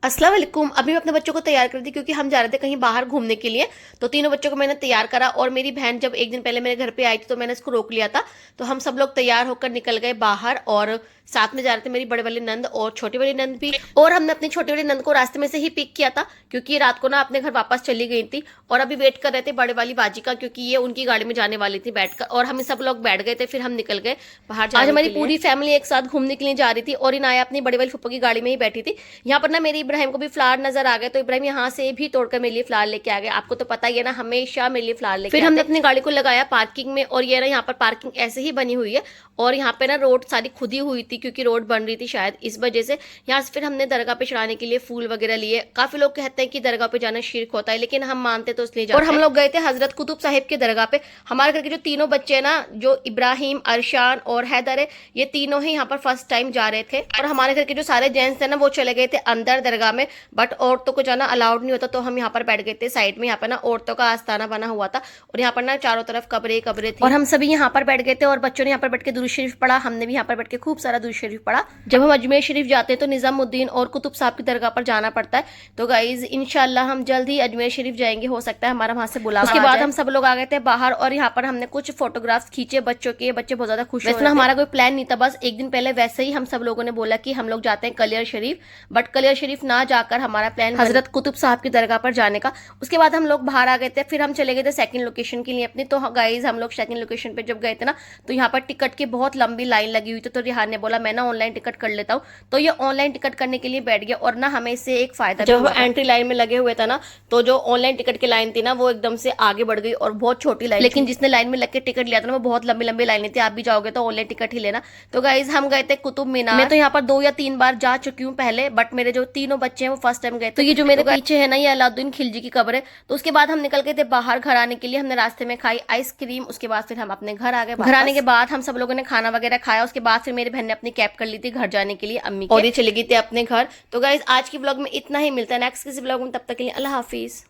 अस्सलाम वालेकुम। अभी मैं अपने बच्चों को तैयार कर दी क्योंकि हम जा रहे थे कहीं बाहर घूमने के लिए। तो तीनों बच्चों को मैंने तैयार करा और मेरी बहन जब एक दिन पहले मेरे घर पे आई थी तो मैंने इसको रोक लिया था। तो हम सब लोग तैयार होकर निकल गए बाहर और साथ में जा रहे थे मेरी बड़े वाली नंद और छोटी वाली नंद भी। और हमने अपनी छोटी वाली नंद को रास्ते में से ही पिक किया था क्योंकि रात को ना अपने घर वापस चली गई थी और अभी वेट कर रहे थे बड़े वाली बाजी का क्योंकि ये उनकी गाड़ी में जाने वाली थी बैठकर। और हम सब लोग बैठ गए थे, फिर हम निकल गए बाहर। आज हमारी पूरी फैमिली एक साथ घूमने के लिए जा रही थी और इनाया अपनी बड़ी वाली फुप्पो की गाड़ी में ही बैठी थी। यहाँ पर ना मेरी इब्राहिम को भी फ्लावर नजर आ गए तो इब्राहिम यहाँ से भी तोड़कर मेरे लिए फ्लावर लेके आ गए। आपको तो पता ही है ना, हमेशा मेरे लिए फ्लावर लेके। फिर हमने अपनी गाड़ी को लगाया पार्किंग में और ये ना यहाँ पर पार्किंग ऐसे ही बनी हुई है और यहाँ पे ना रोड सारी खुदी हुई थी क्योंकि रोड बन रही थी शायद इस वजह से। यहाँ से फिर हमने दरगाह पे चढ़ाने के लिए फूल वगैरह लिए। काफी लोग कहते हैं कि दरगाह पे जाना शिर्क होता है लेकिन हम मानते तो इसलिए जाते हैं। और हम लोग गए थे हजरत कुतुब साहिब के दरगाह पे। हमारे घर के जो तीनों बच्चे हैं ना, जो इब्राहिम, अरशान और हैदर है, ये तीनों ही यहाँ पर फर्स्ट टाइम जा रहे थे। और हमारे घर के जो सारे जेंट्स थे ना वो चले गए थे अंदर दरगाह में, बट औरतों को जाना अलाउड नहीं होता तो हम यहाँ पर बैठ गए थे साइड में। यहाँ पर ना औरतों का आस्थाना बना हुआ था और यहाँ पर ना चारों तरफ कब्रें कब्रें थी और हम सभी यहाँ पर बैठ गए थे और बच्चों ने यहाँ पर बैठ के दुरूद शरीफ पढ़ा। हमने भी यहाँ पर बैठ के खूब सारा दुरूद शरीफ पढ़ा। जब हम अजमेर शरीफ जाते हैं तो निजामुद्दीन और कुतुब साहब की दरगाह पर जाना पड़ता है। तो गाइज इंशाल्लाह हम जल्द ही अजमेर शरीफ जाएंगे, हो सकता है हमारा वहां से बुलावा। उसके बाद हम सब लोग आ गए थे बाहर और यहाँ पर हमने कुछ फोटोग्राफ्स खींचे बच्चों के। बच्चे बहुत ज्यादा खुश हुए। हमारा कोई प्लान नहीं था, बस एक दिन पहले वैसे ही हम सब लोगों ने बोला कि हम लोग जाते हैं कलियर शरीफ, बट कलियर शरीफ ना जाकर हमारा प्लान हजरत कुतुब साहब की दरगाह पर जाने का। उसके बाद हम लोग बाहर आ गए थे, फिर हम चले गए थे सेकंड लोकेशन के लिए अपनी। तो गाइज हम लोग सेकंड लोकेशन पे जब गए थे ना तो यहाँ पर टिकट की बहुत लंबी लाइन लगी हुई थी। तो रिहान ने बोला मैं ना ऑनलाइन टिकट कर लेता हूँ, तो ये ऑनलाइन टिकट करने के लिए बैठ गया। और ना हमें इससे एक फायदा, जब एंट्री लाइन में लगे हुए था ना तो जो ऑनलाइन टिकट की लाइन थी ना वो एकदम से आगे बढ़ गई और बहुत छोटी लाइन। लेकिन जिसने लाइन में लग के टिकट लिया था ना वो बहुत लंबी लंबी लाइन थी। आप भी जाओगे तो ऑनलाइन टिकट ही लेना। तो गाइज हम गए थे कुतुब मीनार। मैं तो यहाँ पर 2 या 3 बार जा चुकी हूँ पहले, बट मेरे जो तीनों बच्चे हैं वो फर्स्ट टाइम गए। तो ये जो मेरे पीछे है ना ये अलाउद्दीन खिलजी की कब्र है। तो उसके बाद हम निकल गए थे बाहर घर आने के लिए। हमने रास्ते में खाई आइसक्रीम, उसके बाद फिर हम अपने घर आ गए। घर आने के बाद हम सब लोगों ने खाना वगैरह खाया। उसके बाद फिर मेरी बहन ने अपनी कैब कर ली थी घर जाने के लिए अम्मी की, और ये चली गई थी अपने घर। तो गाइज आज की ब्लॉग में इतना ही, मिलता है नेक्स्ट किसी ब्लॉग में, तब तक के लिए अल्लाह हाफिज।